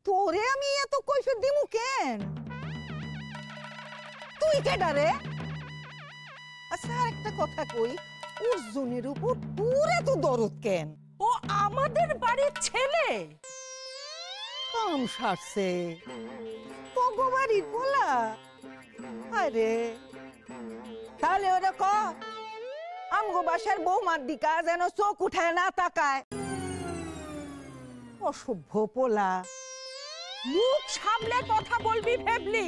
তোরে আমি এত কৈফিয়ত দিমু কেন? তুই কেডা রে? আচ্ছা আর একটা কথা কই, অর্জুনের উপর তোর এত দরদ কেন? ও আমাদের বাড়ির ছেলে। কাম সারছে তগবাড়ির পোলা। আরে তাহলে ওরা ক আমগো বাসার বৌমার দিকা যেন চোখ উঠায় না তাকায়। অসভ্য পোলা। মুখ সামলে কথা বলবি ভেবলি।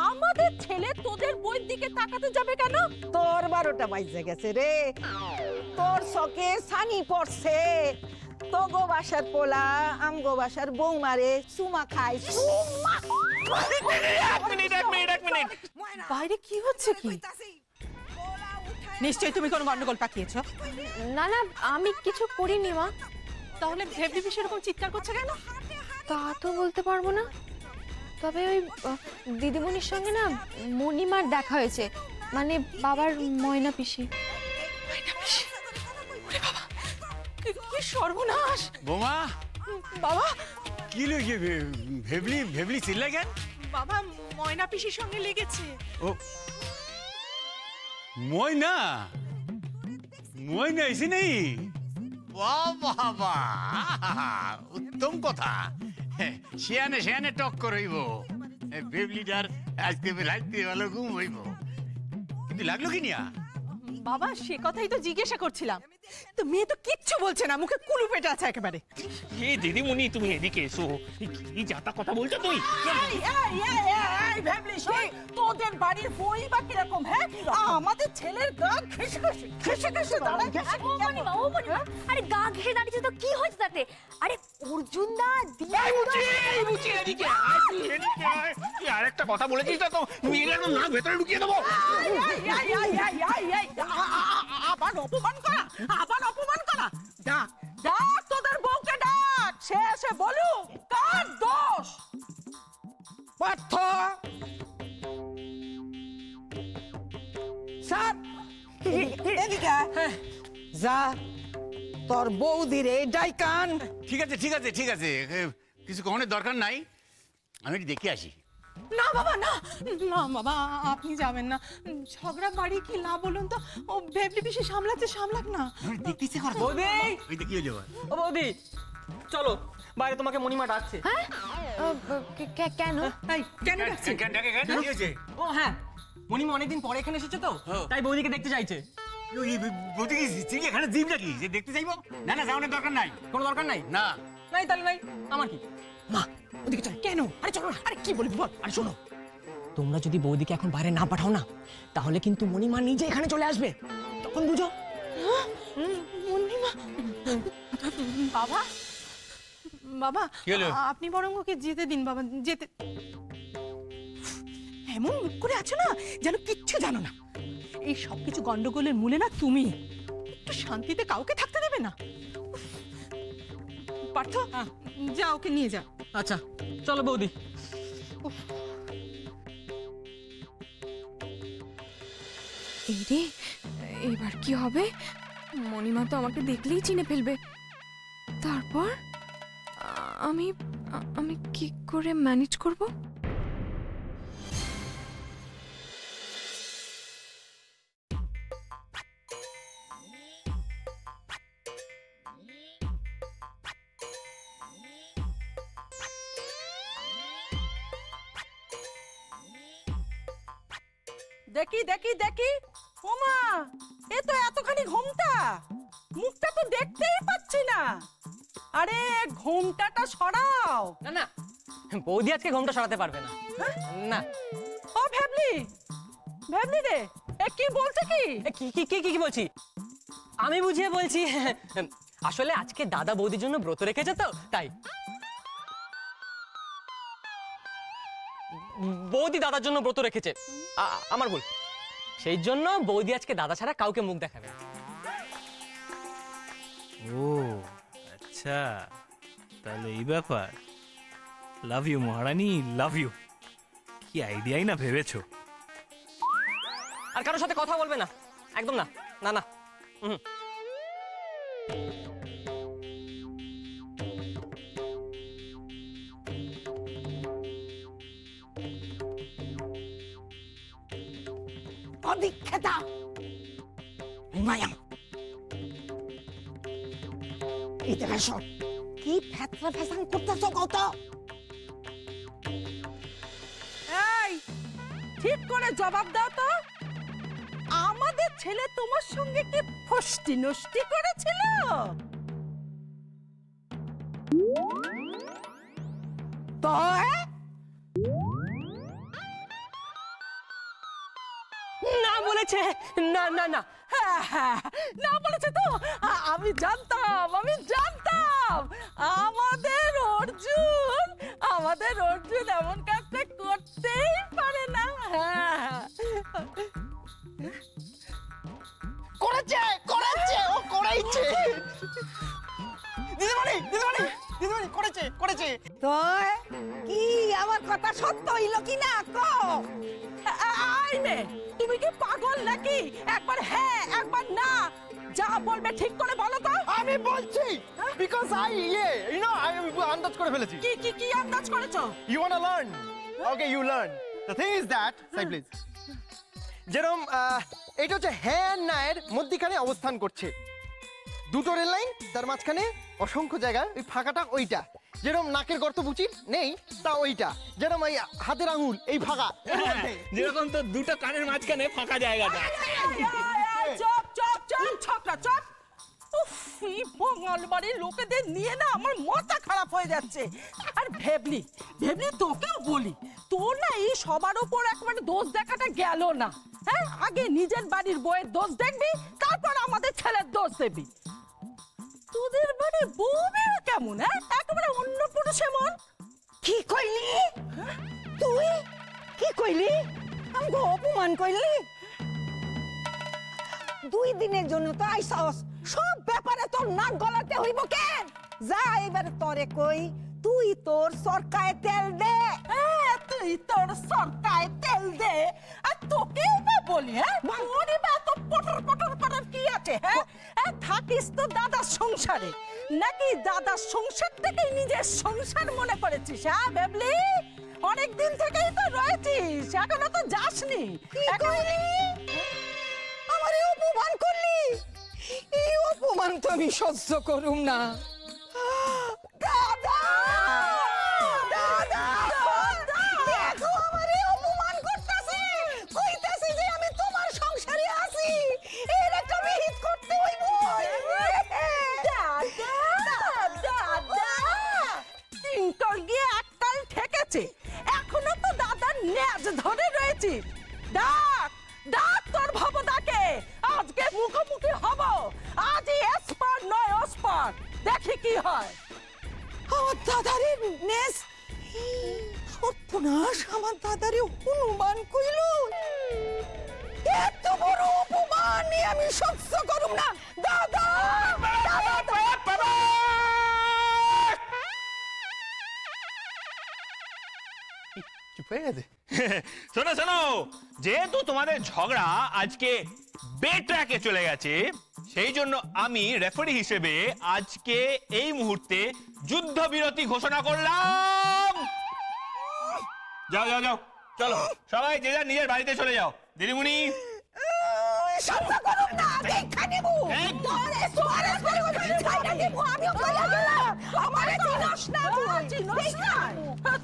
আমাদের ছেলে তোদের বইয়ের দিকে তাকাতে যাবে কেন? তোর 12টা বাজে গেছে রে, তোর চকে ছানি পড়ছে। তগো বাসার পোলা আমগো বাসার বৌমারে চুমা খায়। এক মিনিট। বাইরে কি হচ্ছে কি? নিশ্চয়ই তুমি কোনো গন্ডগোল পাকিয়েছো। না না, আমি কিছু করিনি মা। তাহলে ভেবলি পিসি এরকম চিৎকার করছে কেন? তা তো বলতে পারবো না, তবে ওই দিদিমণির সঙ্গে না মণিমার দেখা হয়েছে, মানে বাবার ময়না পিসি। কি সর্বনাশ! বোমা বাবা, কি লইছে? ভেবলি চিল্লাই কেন? বাবা ময়না পিসির সঙ্গে লেগেছে। ও ময়না এসে নেই? বাবা উত্তম কথা। শিয়ানে টক্কর হইব। ভেবলিটার আজকে রাইতে ভালো ঘুম হইব। কিন্তু লাগলো কি নিয়া? বাবা সে কথাই তো জিজ্ঞাসা করছিলাম, তো মেয়ে তো কিচ্ছু বলছে না, মুখে কুলু পেটে আছে একেবারে। এই দিদিমণি তুমি এদিকে এসো। কি যাতা কথা বলছো তুই? তোদের বাড়ির বই বা কিরকম? হ্যাঁ, আমাদের ছেলের গা ঘেসে ঘেসে দাঁড়ায়। আরে গা ঘেসে দাঁড়িয়েছে তো কি হয়েছে তাতে? আরে অর্জুন দা আরেকটা কথা বলেছিস না তো, মেয়ের একদম না ভেতরে ঢুকিয়ে দেবো। আবার অপমান করা। ডাক তোদের বউকে ডাক, সে এসে বলুক কার দোষ। পার্থ স্যার এদিকে যা, তোর বৌদিরে ডাইকান। ঠিক আছে কিছু কখনো দরকার নাই, আমি একটু দেখে আসি। না বাবা না বাবা, আপনি যাবেন না। ঝগড়া বাড়ি কি না বলুন তো, ও ভেবলি পিসি সামলাক না। দেখতেছি বৌদি, ওইটা কি হলো? ও বৌদি চলো, বাইরে তোমাকে মণিমা ডাকছে। হ্যাঁ কেন? কেন ডাকছে? কি হয়েছে? ও হ্যাঁ, মণিমা অনেকদিন পরে এখানে এসেছে তো, তাই বৌদিকে দেখতে চাইছে। বলতে কি চিড়িয়াখানা জীব নাকি যে দেখতে চাইবো? না যাওয়ার দরকার নাই। কোনো দরকার নাই? না নাই তাহলে নাই, আমার কি? মা ওদিকে চল। কেন? আরে চলো না। আরে কি বলবি বল। আরে শোনো, তোমরা যদি বৌদিকে এখন বাইরে না পাঠাও না, তাহলে কিন্তু মণিমা নিজে এখানে চলে আসবে, তখন বুঝো। মণিমা। বাবা আপনি বরং ওকে যেতে দিন বাবা, যেতে। এমন মুখ করে আছো না যেন কিচ্ছু জানো না। এই সবকিছু গন্ডগোলের মূলে না তুমি। একটু শান্তিতে কাউকে থাকতে দেবে না। পার্থ যা, ওকে নিয়ে যা। আচ্ছা চলো বৌদি। এই রে, এবার কি হবে? মণিমা তো আমাকে দেখলেই চিনে ফেলবে। তারপর আমি কি করে ম্যানেজ করব? দেখি ওমা, এ তো এতখানি ঘোমটা, মুখটা তো দেখতেই পাচ্ছি না। আরে ঘোমটাটা সরাও। না বৌদি আজকে ঘোমটা সরাতে পারবে না। না ও ভেবলি রে, এ কি বলছে? কি বলছি? আমি বুঝিয়ে বলছি। আসলে আজকে দাদা বৌদির জন্য ব্রত রেখেছে তো, তাই। বৌদি দাদার জন্য ব্রত রেখেছে, আমার ভুল। সেই জন্য বৌদি আজকে দাদা ছাড়া কাউকে মুখ দেখাবে না। ও আচ্ছা, তাহলে এই ব্যাপার। লাভ ইউ মহারানী, লাভ ইউ। কি আইডিয়াই না ভেবেছো। আর কারোর সাথে কথা বলবে না, একদম না। না না অধিক্ষেতা মায়া এদিকে এসো। কি ফ্যাতরা ফ্যাসাং করতেছো কত? এই ঠিক করে জবাব দাও তো, আমাদের ছেলে তোমার সঙ্গে কি ফষ্টি নষ্টি করেছিল? তো না বলেছে, না না না। হ্যাঁ, না বলেছে তো? আমি জানতাম আমাদের অর্জুন এমন কাজটা করতেই পারে না। হ্যাঁ, করেছে ও করেইছে। দিদিমণি করেছে। তো কি আমার কথা সত্য হইল কি না কও? আই মে, তুমি কি পাগল নাকি? একবার হ্যাঁ একবার না, যা বলবে ঠিক করে বলো তো। আমি বলছি বিকজ আমি আন্দাজ করে ফেলেছি। কি আন্দাজ করেছো? You wanna learn? Okay, you learn. The thing is that, say please. যেরকম এটা হচ্ছে হ্যাঁ না এর মধ্যখানে অবস্থান করছে। দুটো রেল লাইন, তার মাঝখানে অসংখ্য জায়গা, ওই ফাঁকাটা ওইটা। যেরকম নাকের গর্ত বুচির নেই, তা ওইটা। যেরকম এই হাতের আঙুল এই ফাঁকা। যেরকম তো দুটো কানের মাঝখানে ফাঁকা জায়গাটা। চুপ ছকরা চুপ। উফ, এই বাঙাল বাড়ির লোকেদের নিয়ে না আমার মাথা খারাপ হয়ে যাচ্ছে। আর ভেবলি তোকেও বলি, তোর না এই সবার উপর একবারে দোষ দেখাটা গেল না। হ্যাঁ, আগে নিজের বাড়ির বউয়ের দোষ দেখবি, তারপর আমাদের ছেলের দোষ দেবি। তোদের বাড়ির বউয়ের কেমন? হ্যাঁ, একেবারে অন্য পুরুষে মন। কি কইলি তুই? কি কইলি? আমাকে অপমান কইলি? 2 দিনের জন্য তো আইসস, সব ব্যাপারে তোর নাক গলাতে হইব কেন? যা এবারে তরে কই, তুই তোর সরকায় তেল দে। হ্যাঁ, তুই তোর সরকায় তেল দে। আর তোকেও বা বলি, হ্যাঁ, মনে বা তো পটর করার কি আছে? হ্যাঁ, থাকিস তো দাদার সংসারে, নাকি দাদার সংসার থেকেই নিজের সংসার মনে করেছিস? হ্যাঁ বেবলি, অনেক দিন থেকেই তো রয়েছিস, এখনো তো যাসনি। কি কইলি? আমারে অপমান করলি? এই অপমান তো আমি সহ্য করুম না। দাদা দেখো আমারে অপমান করতেছে, কইতাছে যে আমি তোমার সংসারে আছি, এর একটা বিহিত করতে হইব। দাদা তিনটল গিয়ে একটাল ঠেকেছে, এখনো তো দাদার ন্যাজ ধরে রয়েছিস। ডাক তোর ভবদাকে, আজকে মুখোমুখি হব। আজই এসপার নয় ওসপার, দেখি কি হয়। আমার দাদারে নেস সর্বনাশ, আমার দাদারে হনুমান কইল। এত বড় অপমান নিয়ে আমি সহ্য করুম না। দাদা চুপ হয়ে গেছে। শোনো, যেহেতু তোমাদের ঝগড়া আজকে বেট্র্যাকে চলে গেছে, সেই জন্য আমি রেফারি হিসেবে আজকে এই মুহূর্তে যুদ্ধবিরতি ঘোষণা করলাম। যাও চলো, সবাই যে যার নিজের বাড়িতে চলে যাও। দিদিমণি সহ্য করুম না, দেখা নেব। তোরে সোয়ারে করব, ছাইড়া দেব। আমিও চলে গেলাম। আমারে চিনস না তুই? চিনস না?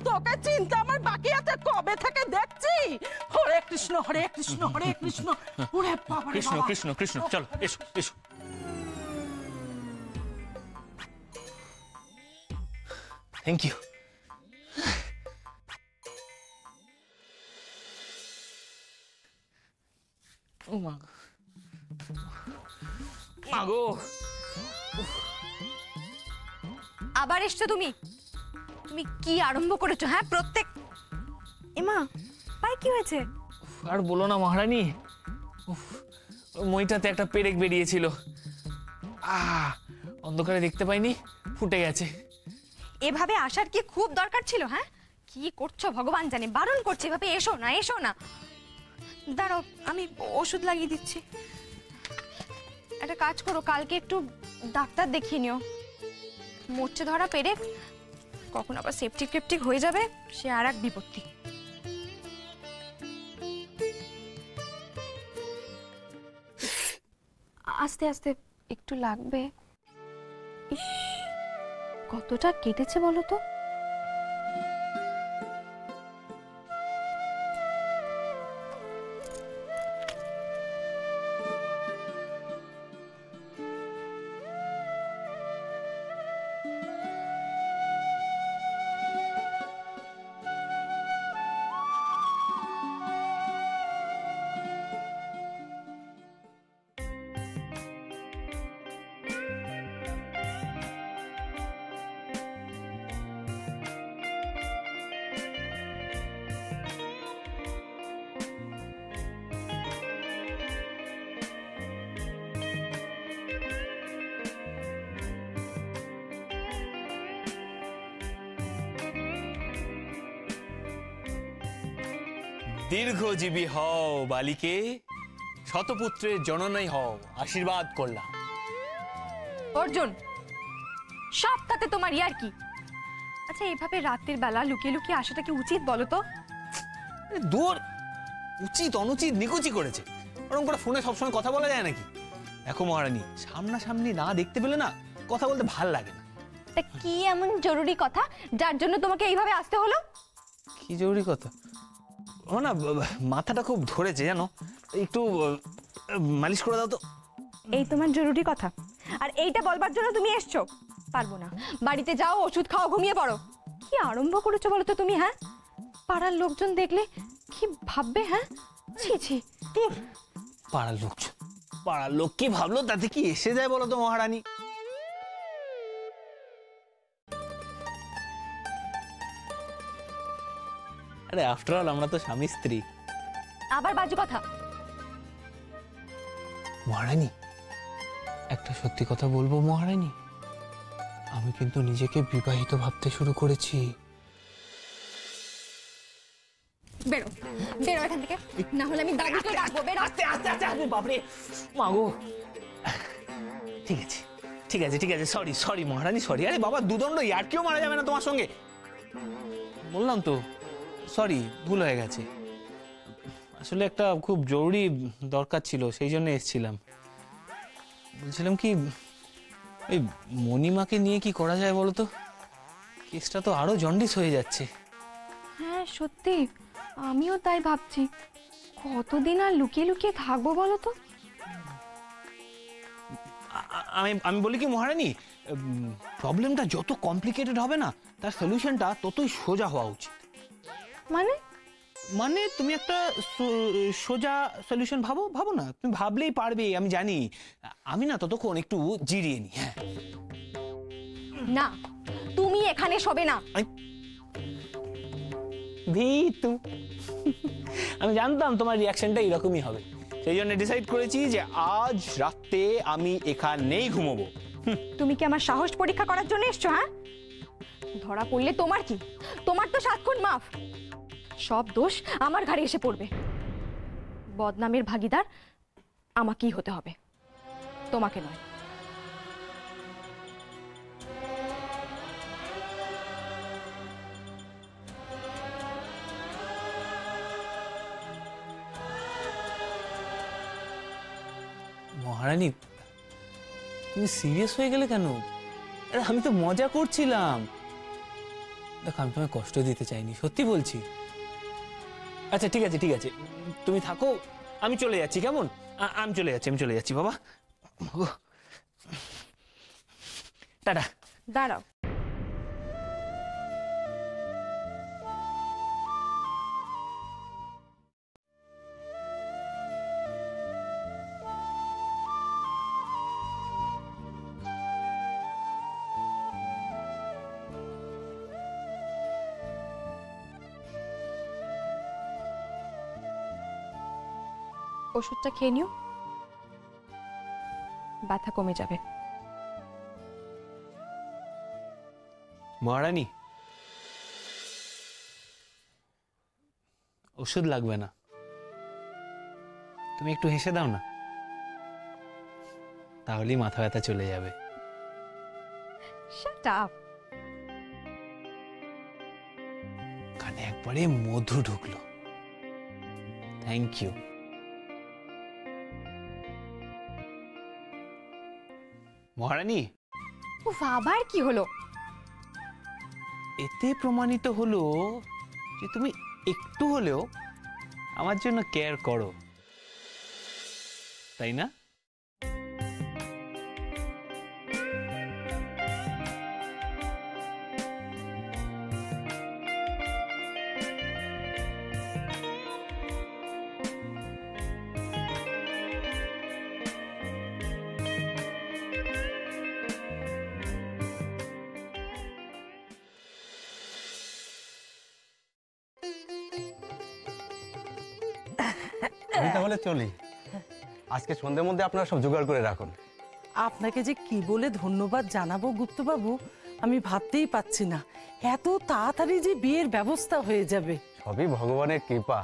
তোকে চিনতে আমার বাকি আছে, কবে থেকে দেখছি। হরে কৃষ্ণ হরে কৃষ্ণ হরে কৃষ্ণ। ওরে বাবা রে কৃষ্ণ বাবা। কৃষ্ণ কৃষ্ণ, চলো এসো। Thank you. মাগো, আবার এসছো তুমি? তুমি কি আরম্ভ করেছো? হ্যাঁ, প্রত্যেক এমা পায়ে কি হয়েছে? আর বলো না মহারানী, মইটাতে একটা পেরেক বেরিয়েছিল, অন্ধকারে দেখতে পাইনি, ফুটে গেছে। এভাবে আসার কি খুব দরকার ছিল? হ্যাঁ, কি করছো ভগবান জানে, বারণ করছে এভাবে এসো না। দাঁড়াও, আমি ওষুধ লাগিয়ে দিচ্ছি। একটা কাজ করো, কালকে একটু ডাক্তার দেখিয়ে নিও। মোর্চে ধরা পেরেক, কখন আবার সেপটিক হয়ে যাবে, সে আর এক বিপত্তি। আস্তে আস্তে একটু লাগবে। ইস, কতটা কেটেছে বলো তো? দীর্ঘজীবী হও বালিকে, শতপুত্রের জননী হও, আশীর্বাদ করলাম। অর্জুন, সব তাতে তোমার ইয়ার কি? আচ্ছা, এইভাবে রাতের বেলা লুকিয়ে লুকিয়ে আসাটা কি উচিত বলো তো? দূর, উচিত অনুচিত নিকুচি করেছে। ওরকম করে ফোনে সবসময় কথা বলা যায় নাকি? দেখো মহারানী, সামনাসামনি না দেখতে পেলে না কথা বলতে ভাল লাগে না। তা কি এমন জরুরি কথা যার জন্য তোমাকে এইভাবে আসতে হলো? কি জরুরি কথা? ও না, মাথাটা খুব ধরেছে জানো, একটু মালিশ করে দাও তো। এই তোমার জরুরি কথা? আর এইটা বলবার জন্য তুমি এসছো? পারবো না, বাড়িতে যাও, ওষুধ খাও, ঘুমিয়ে পড়ো। কি আরম্ভ করেছো বলো তো তুমি? হ্যাঁ, পাড়ার লোকজন দেখলে কি ভাববে? হ্যাঁ, ছি ছি। তোর পাড়ার লোকজন, পাড়ার লোক কি ভাবলো তাতে কি এসে যায় বলো তো মহারানী? আরে আফটার অল আমরা তো স্বামী স্ত্রী। আবার বাজে কথা। মহারানী, একটা সত্যি কথা বলবো মহারানী, আমি কিন্তু নিজেকে বিবাহিত ভাবতে শুরু করেছি। বেরো, বেরো এখান থেকে, না হলে আমি দাদিকে ডাকবো। বেরো। আস্তে আস্তে আস্তে আস্তে, বাপরে মাগো। ঠিক আছে ঠিক আছে ঠিক আছে, সরি সরি মহারানী, সরি। আরে বাবা, দুদণ্ড ইয়ার্কিও মারা যাবে না তোমার সঙ্গে। বললাম তো, সরি, ভুল হয়ে গেছে। আসলে একটা খুব জরুরি দরকার ছিল, সেই জন্য এসেছিলাম। বলছিলাম কি, ওই মণিমাকে নিয়ে কি করা যায় বলো তো? কেসটা তো আরো জন্ডিস হয়ে যাচ্ছে। হ্যাঁ সত্যি, আমিও তাই ভাবছি। কতদিন আর লুকিয়ে লুকিয়ে থাকবো বলো তো? আমি আমি বলি কি মহারানী, প্রবলেমটা যত কমপ্লিকেটেড হবে না, তার সলিউশনটা ততই সোজা হওয়া উচিত। মানে? মানে তুমি একটা সোজা সলিউশন ভাবো, ভাবো না, তুমি ভাবলেই পারবে, আমি জানি। আমি না ততক্ষণ একটু জিরিয়ে নি। হ্যাঁ না, তুমি এখানে শোবে না। ভিতু, আমি জানতাম তোমার রিয়াকশনটা এরকমই হবে, সেই জন্য ডিসাইড করেছি যে আজ রাতে আমি এখানেই ঘুমোবো। তুমি কি আমার সাহস পরীক্ষা করার জন্য এসছো? হ্যাঁ, ধরা পড়লে তোমার কি? তোমার তো 7 খুন মাফ। সব দোষ আমার ঘাড়ে এসে পড়বে। বদনামের ভাগীদার আমাকেই হতে হবে, তোমাকে নয়। মহারানী, তুমি সিরিয়াস হয়ে গেলে কেন? আরে আমি তো মজা করছিলাম। দেখো, আমি তোমায় কষ্ট দিতে চাইনি, সত্যি বলছি। আচ্ছা ঠিক আছে ঠিক আছে, তুমি থাকো, আমি চলে যাচ্ছি। কেমন? আমি চলে যাচ্ছি বাবা। টাটা। দাঁড়াও, ওষুধটা খেয়ে নিও, ব্যথা কমে যাবে। মহারানী, ওষুধ লাগবে না, তুমি একটু হেসে দাও না, তাহলেই মাথা ব্যথা চলে যাবে। Shut up. কানে একবারে মধু ঢুকলো। Thank you. মহারানী, উফ, আবার কি হলো? এতে প্রমাণিত হলো যে তুমি একটু হলেও আমার জন্য কেয়ার করো, তাই না? আমি তাহলে চলি। আজকে সন্ধ্যের মধ্যে আপনারা সব জোগাড় করে রাখুন। আপনাকে যে কি বলে ধন্যবাদ জানাবো গুপ্তবাবু, আমি ভাবতেই পাচ্ছি না এত তাড়াতাড়ি যে বিয়ের ব্যবস্থা হয়ে যাবে। সবই ভগবানের কৃপা।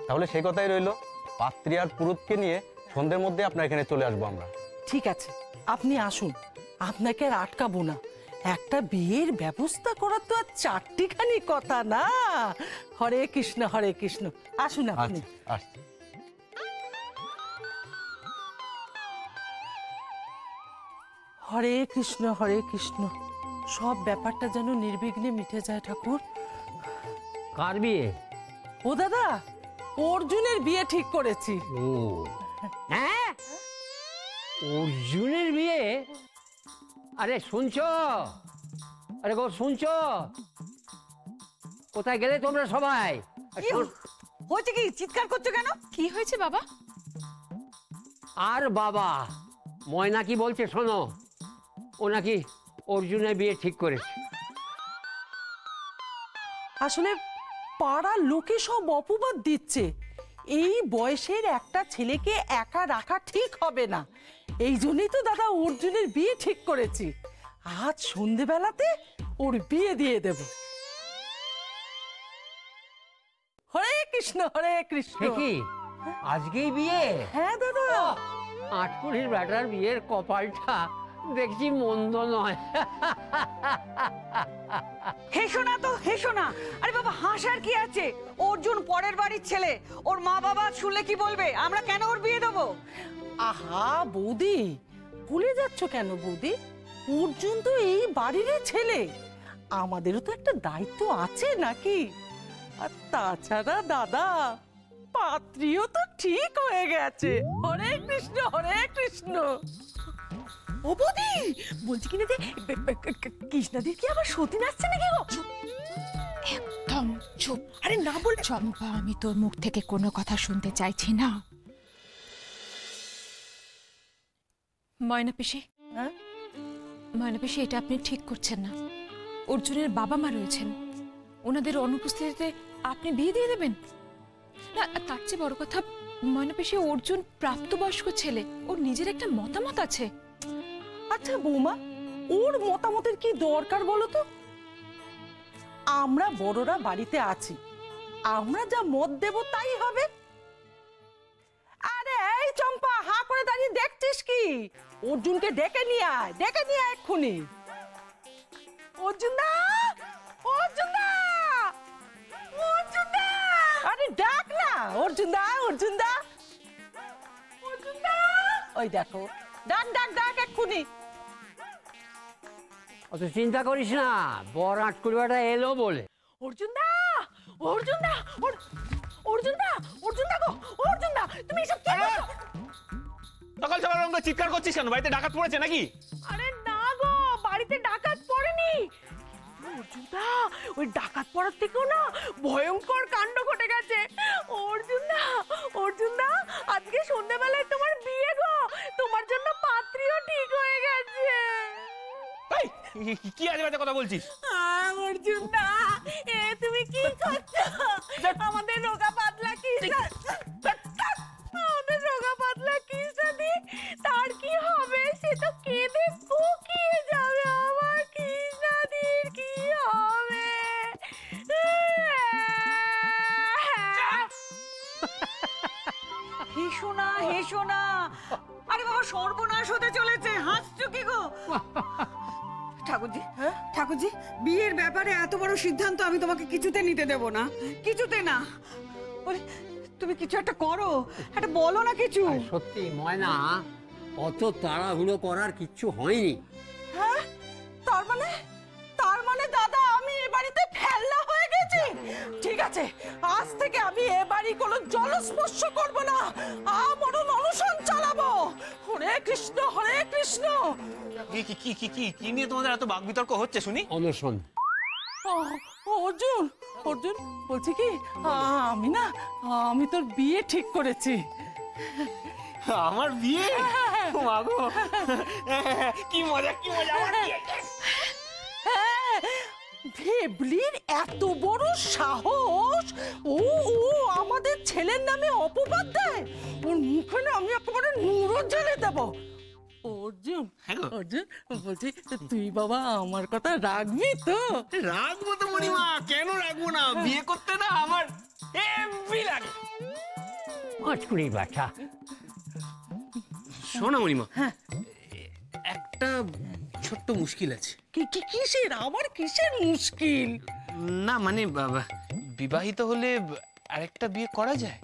তাহলে সেই কথাই রইলো, পাত্রী আর পুরুতকে নিয়ে সন্ধ্যের মধ্যে আপনার এখানে চলে আসবো আমরা। ঠিক আছে, আপনি আসুন, আপনাকে আর আটকাবো না। একটা বিয়ের ব্যবস্থা করা তো আর চারটিখানি কথা না। হরে কৃষ্ণ হরে কৃষ্ণ, আসুন আপনি। আচ্ছা, আসছি। হরে কৃষ্ণ, সব ব্যাপারটা যেন নির্বিঘ্নে মিটে যায় ঠাকুর। কার বিয়ে? ও দাদা, অর্জুনের বিয়ে ঠিক করেছি। ও হ্যাঁ, অর্জুনের বিয়ে? আরে শুনছো? আরে গো শুনছো? কোথায় গেলে তোমরা সবাই? হয়েছে কি, চিৎকার করছো কেন? কি হয়েছে বাবা? আর বাবা, ময়না কি বলছে শোনো। ও নাকি অর্জুনের বিয়ে ঠিক করেছে। আসলে পাড়ার লোকে সব অপবাদ দিচ্ছে। এই বয়সের একটা ছেলেকে একা রাখা ঠিক হবে না। এই জন্যই তো দাদা অর্জুনের বিয়ে ঠিক করেছি। আজ সন্ধেবেলাতে ওর বিয়ে দিয়ে দেব। হরে কৃষ্ণ হরে কৃষ্ণ। কি আজকেই বিয়ে? হ্যাঁ দাদা। আটকুড়ির ব্যাটার বিয়ের কপালটা দেখছি মন্দ নয়। হেসো না তো, হেসো না। আরে বাবা, হাসার কি আছে? অর্জুন পরের বাড়ির ছেলে, ওর মা বাবা শুনলে কি বলবে? আমরা কেন ওর বিয়ে দেবো? আহা বৌদি, ভুলে যাচ্ছ কেন বৌদি? অর্জুন তো এই বাড়িরই ছেলে, আমাদেরও তো একটা দায়িত্ব আছে নাকি? আর তাছাড়া দাদা, পাত্রীও তো ঠিক হয়ে গেছে। হরে কৃষ্ণ হরে কৃষ্ণ। ও বৌদি, বলছি কিনা যে কৃষ্ণাদির কি আবার সতীন আসছে নাকি গো? একদম চুপ। আরে না বল চম্পা, আমি তোর মুখ থেকে কোনো কথা শুনতে চাইছি না। ময়না পিসি, হ্যাঁ? ময়না পিসি, এটা আপনি ঠিক করছেন না। অর্জুনের বাবা মা রয়েছেন, ওনাদের অনুপস্থিতিতে আপনি বিয়ে দিয়ে দেবেন? না, তার চেয়ে বড় কথা, ময়না পিসি, অর্জুন প্রাপ্তবয়স্ক ছেলে, ওর নিজের একটা মতামত আছে। আচ্ছা বৌমা, ওর মতামতের কি দরকার বলো তো? আমরা বড়রা বাড়িতে আছি, আমরা যা মত দেব তাই হবে। আরে এই চম্পা, হা করে দাঁড়িয়ে দেখছিস কি? অর্জুনকে ডেকে নিয়ে আয়, ডেকে নিয়ে আয় এক্ষুনি। অর্জুন দা, অর্জুন দা, অর্জুন দা, আরে ডাক না। অর্জুন দা, অর্জুন দা, অর্জুন দা, ওই দেখো, ডাক ডাক ডাক এক্ষুনি। অত চিন্তা করিস না, বর আটকুড়ি ব্যাটা এলো বলে। অর্জুন দা, অর্জুন দা, অর্জুন দা, অর্জুন দা গো, অর্জুন দা, তুমি এসব কি করছো? সকাল সকাল আমাকে চিৎকার করছিস কেন? বাড়িতে ডাকাত পড়েছে নাকি? আরে না গো, বাড়িতে ডাকাত পড়েনি। অর্জুন দা, ওই ডাকাত পড়ার থেকেও না ভয়ঙ্কর কাণ্ড ঘটে গেছে। অর্জুন দা, অর্জুন দা, আজকে সন্ধ্যাবেলায় তোমার বিয়ে গো, তোমার জন্য পাত্রীও ঠিক হয়ে গেছে। কি আজে বাজে কথা বলছিস? অর্জুন দা, এ তুমি কি করছো? আমাদের রোগা পাতলা কৃষ্ণা, আমাদের রোগা পাতলা কৃষ্ণাদি, তার কি হবে? সে তো কেঁদে ফুকিয়ে যাবে। আমার কৃষ্ণাদির কি হবে? হেসো না, হেসো না। আরে বাবা, সর্বনাশ হতে চলেছে, হাসছো কি গো? ঠাকুরজি, ঠাকুরজি, বিয়ের ব্যাপারে এত বড় সিদ্ধান্ত আমি তোমাকে কিছুতে নিতে দেব না, কিছুতে না। তুমি কিছু একটা করো, একটা বলো না কিছু। সত্যি ময়না, অত তাড়াহুড়ো করার কিচ্ছু হয়নি। হ্যাঁ, তার মানে দাদা আমি এ বাড়িতে ফেলনা হয়ে গেছি। ঠিক আছে, আজ থেকে আমি এ বাড়ি কোনো জলস্পর্শ করব না, আমরণ অনশন চালাবো। হরে কৃষ্ণ হরে কৃষ্ণ। কি কি কি কি কি কি নিয়ে তোমাদের এত বাকবিতর্ক হচ্ছে শুনি? অনশন। অর্জুন, অর্জুন বলছি কি, আমি তোর বিয়ে ঠিক করেছি। আমার বিয়ে? মাগো, কি মজা কি মজা আমার বিয়ে। হ্যাঁ, ভেবলির এত বড় সাহস, ও আমাদের ছেলের নামে অপবাদ দেয়। ওর মুখে না আমি একেবারে নুরো জ্বেলে দেব। অর্জুন, অর্জুন বলছি তুই বাবা আমার কথা রাখবি তো? রাখবো তো মণিমা, কেন রাখবো না? বিয়ে করতে না আমার হেব্বি লাগে। পাঁচকুড়ি বাছা। শোনো মণিমা, একটা ছোট্ট মুশকিল আছে। কিসের? আমার কিসের মুশকিল? না মানে বিবাহিত হলে আরেকটা বিয়ে করা যায়?